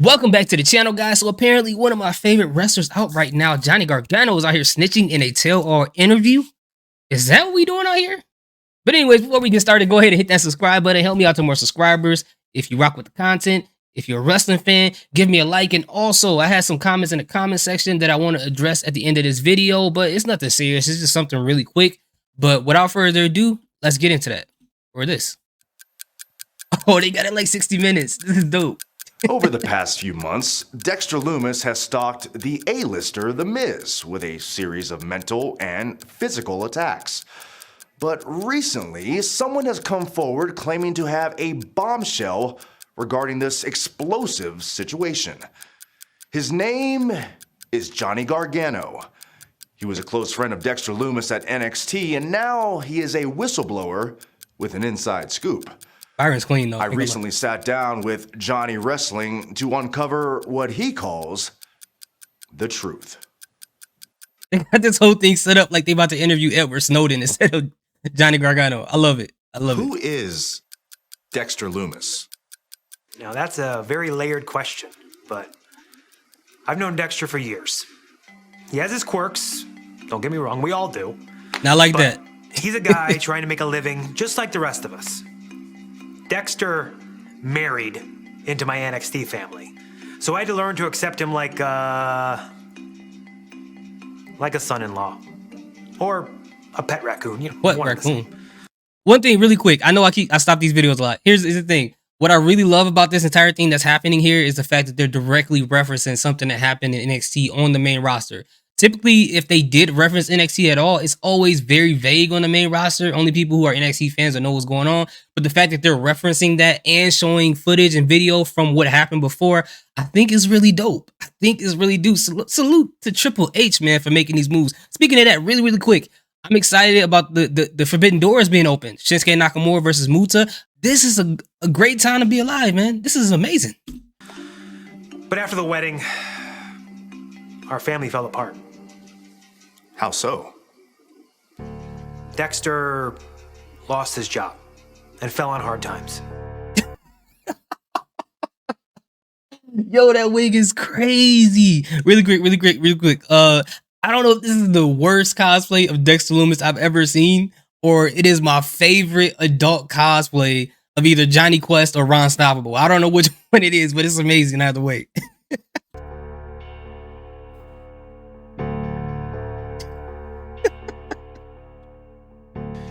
Welcome back to the channel, guys. So apparently one of my favorite wrestlers out right now, Johnny Gargano, is out here snitching in a tell-all interview. Is that what we doing out here? But anyways, before we get started, go ahead and hit that subscribe button. Help me out to more subscribers. If you rock with the content, if you're a wrestling fan, give me a like. And also, I had some comments in the comment section that I want to address at the end of this video, but it's nothing serious. It's just something really quick. But without further ado, let's get into that. Or this. Oh, they got it like 60 minutes. This is dope. Over the past few months, Dexter Lumis has stalked the A-lister The Miz with a series of mental and physical attacks. But recently, someone has come forward claiming to have a bombshell regarding this explosive situation. His name is Johnny Gargano. He was a close friend of Dexter Lumis at NXT, and now he is a whistleblower with an inside scoop. Byron's clean, though. I recently sat down with Johnny Wrestling to uncover what he calls the truth. They got this whole thing set up like they about to interview Edward Snowden instead of Johnny Gargano. I love it. I love it. Who is Dexter Lumis? Now, that's a very layered question, but I've known Dexter for years. He has his quirks. Don't get me wrong, we all do. Not like that. He's a guy trying to make a living just like the rest of us. Dexter married into my NXT family, so I had to learn to accept him like a son-in-law or a pet raccoon. You know, What raccoon? One thing, really quick. I know I stop these videos a lot. Here's the thing. What I really love about this entire thing that's happening here is the fact that they're directly referencing something that happened in NXT on the main roster. Typically, if they did reference NXT at all, it's always very vague on the main roster. Only people who are NXT fans will know what's going on. But the fact that they're referencing that and showing footage and video from what happened before, I think is really dope. I think is really dope. Salute to Triple H, man, for making these moves. Speaking of that, really quick, I'm excited about the Forbidden Doors being open. Shinsuke Nakamura versus Muta. This is a great time to be alive, man. This is amazing. But after the wedding, our family fell apart. How so? Dexter lost his job and fell on hard times. Yo, that wig is crazy. Really quick. I don't know if this is the worst cosplay of Dexter Lumis I've ever seen, or it is my favorite adult cosplay of either Johnny Quest or Ron Stoppable. I don't know which one it is, but it's amazing either way.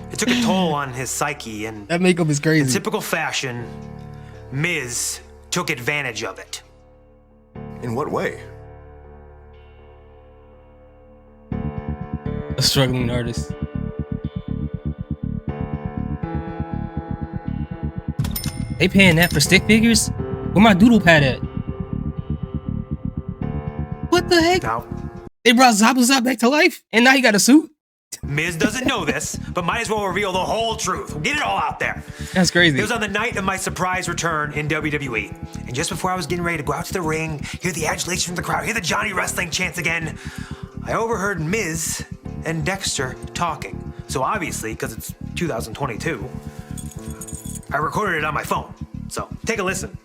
It took a toll on his psyche, and That makeup is in crazy. typical fashion, Miz took advantage of it. In what way? A struggling artist. They paying that for stick figures? Where my doodle pad at? What the heck? Now, They brought Zabuza back to life, and now he got a suit? Miz doesn't know this, but might as well reveal the whole truth. We'll get it all out there. That's crazy. It was on the night of my surprise return in WWE. And just before I was getting ready to go out to the ring, hear the adulation from the crowd, hear the Johnny Wrestling chants again, I overheard Miz and Dexter talking. So obviously, because it's 2022, I recorded it on my phone. So take a listen.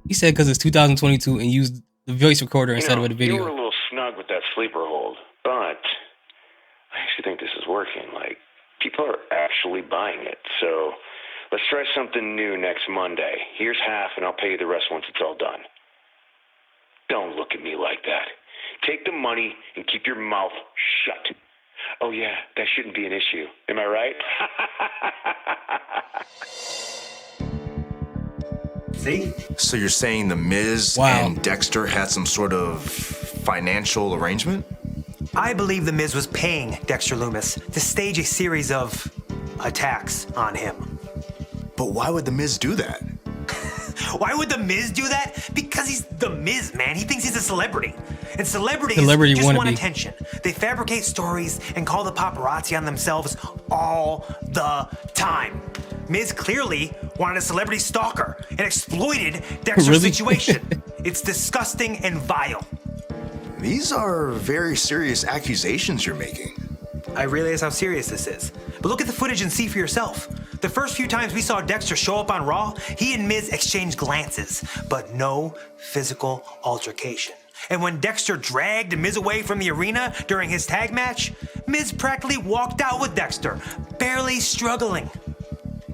He said because it's 2022 and used the voice recorder instead of the video. You were a little snug with that sleeper hold, but I actually think this is working. Like, people are actually buying it. So let's try something new next Monday. Here's half, and I'll pay you the rest once it's all done. Don't look at me like that. Take the money and keep your mouth shut. Oh, yeah, that shouldn't be an issue. Am I right? See? So you're saying The Miz and Dexter had some sort of financial arrangement? I believe The Miz was paying Dexter Lumis to stage a series of attacks on him. But why would The Miz do that? Why would The Miz do that? Because he's The Miz, man. He thinks he's a celebrity. And celebrities Celebrity just want wannabe. attention. They fabricate stories and call the paparazzi on themselves all the time. Miz clearly wanted a celebrity stalker and exploited Dexter's Really? situation. It's disgusting and vile. These are very serious accusations you're making. I realize how serious this is. But look at the footage and see for yourself. The first few times we saw Dexter show up on Raw, he and Miz exchanged glances, but no physical altercation. And when Dexter dragged Miz away from the arena during his tag match, Miz practically walked out with Dexter, barely struggling.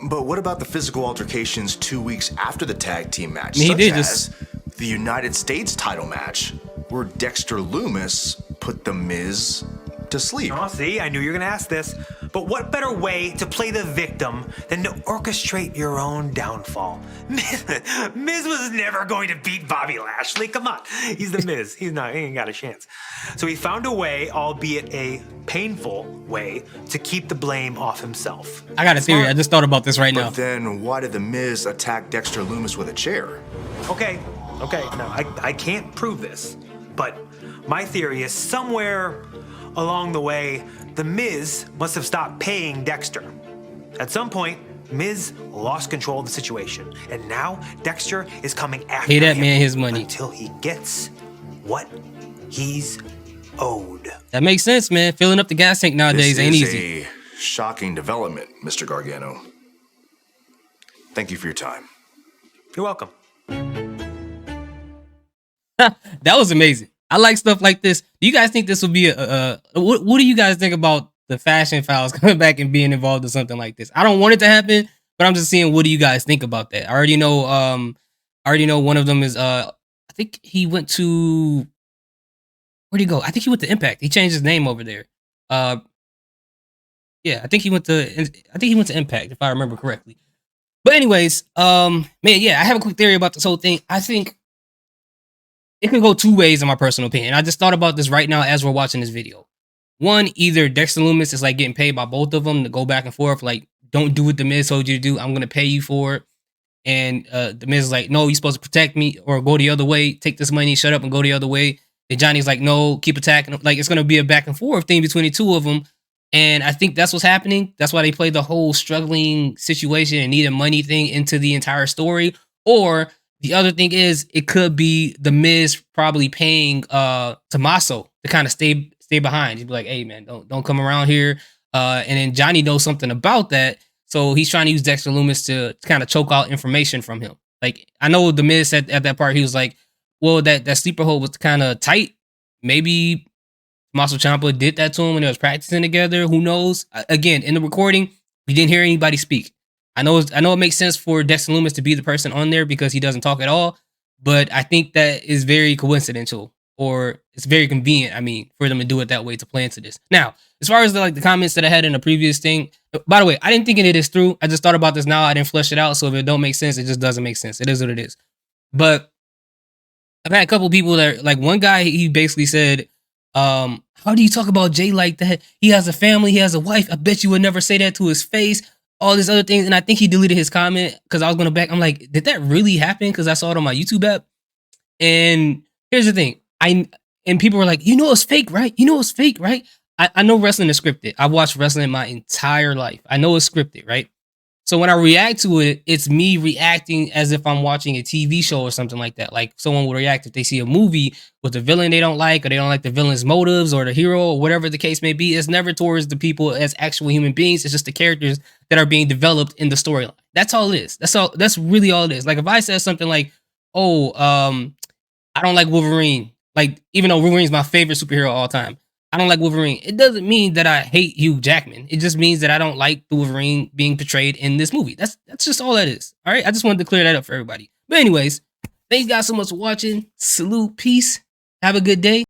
But what about the physical altercations 2 weeks after the tag team match, He such did as the United States title match, where Dexter Lumis put The Miz to sleep? Oh, see, I knew you were gonna ask this. But what better way to play the victim than to orchestrate your own downfall? Miz was never going to beat Bobby Lashley. Come on, he's the Miz. He ain't got a chance. So he found a way, albeit a painful way, to keep the blame off himself. I got a theory. I just thought about this right now. But then why did The Miz attack Dexter Lumis with a chair? Okay. Now, I can't prove this, but my theory is somewhere along the way, The Miz must have stopped paying Dexter. At some point, Miz lost control of the situation, and now Dexter is coming after Pay that him man his money until he gets what he's owed. That makes sense, man. Filling up the gas tank nowadays ain't easy. A shocking development, Mr. Gargano. Thank you for your time. You're welcome. That was amazing. I like stuff like this. Do you guys think this will be what do you guys think about the Fashion Files coming back and being involved in something like this? I don't want it to happen, but I'm just seeing, what do you guys think about that? I already know one of them is I think he went to, where'd he go? I think he went to Impact. He changed his name over there. Yeah, I think he went to Impact, if I remember correctly. But anyways, man, yeah, I have a quick theory about this whole thing. I think it could go two ways, in my personal opinion. I just thought about this right now as we're watching this video. One, either Dexter Lumis is like getting paid by both of them to go back and forth, like, don't do what The Miz told you to do, I'm gonna pay you for it. And The Miz is like, no, you're supposed to protect me, or go the other way, take this money, shut up and go the other way. And Johnny's like, no, keep attacking. Like, it's gonna be a back and forth thing between the two of them. And I think that's what's happening. That's why they played the whole struggling situation and needing money thing into the entire story. Or the other thing is, it could be The Miz probably paying Tommaso to kind of stay behind. He'd be like, hey man, don't come around here. And then Johnny knows something about that, so he's trying to use Dexter Lumis to kind of choke out information from him. Like, I know The Miz said at that part, he was like, well, that sleeper hold was kind of tight. Maybe Tommaso Ciampa did that to him when they was practicing together. Who knows? Again, in the recording, we didn't hear anybody speak. I know it makes sense for Dexter Lumis to be the person on there because he doesn't talk at all, but I think that is very coincidental, or it's very convenient, I mean, for them to do it that way to play into this. Now, as far as the comments that I had in the previous thing, by the way, I didn't think any of this through. I just thought about this now. I didn't flesh it out, so if it don't make sense, it just doesn't make sense. It is what it is. But I've had a couple people that, like, one guy, he basically said, how do you talk about Jay like that? He has a family, he has a wife. I bet you would never say that to his face. All these other things. And I think he deleted his comment because I was going to back. I'm like, did that really happen? Because I saw it on my YouTube app. And here's the thing. And people were like, it's fake, right? It's fake, right? I know wrestling is scripted. I've watched wrestling my entire life. I know it's scripted, right? So when I react to it, it's me reacting as if I'm watching a TV show or something like that. Like, someone would react if they see a movie with a villain they don't like, or they don't like the villain's motives, or the hero, or whatever the case may be. It's never towards the people as actual human beings. It's just the characters that are being developed in the storyline. That's all it is. That's really all it is. Like, if I said something like, I don't like Wolverine. Like, even though Wolverine's my favorite superhero of all time, I don't like Wolverine. It doesn't mean that I hate Hugh Jackman. It just means that I don't like the Wolverine being portrayed in this movie. That's just all that is. All right. I just wanted to clear that up for everybody. But anyways, thanks guys so much for watching. Salute. Peace. Have a good day.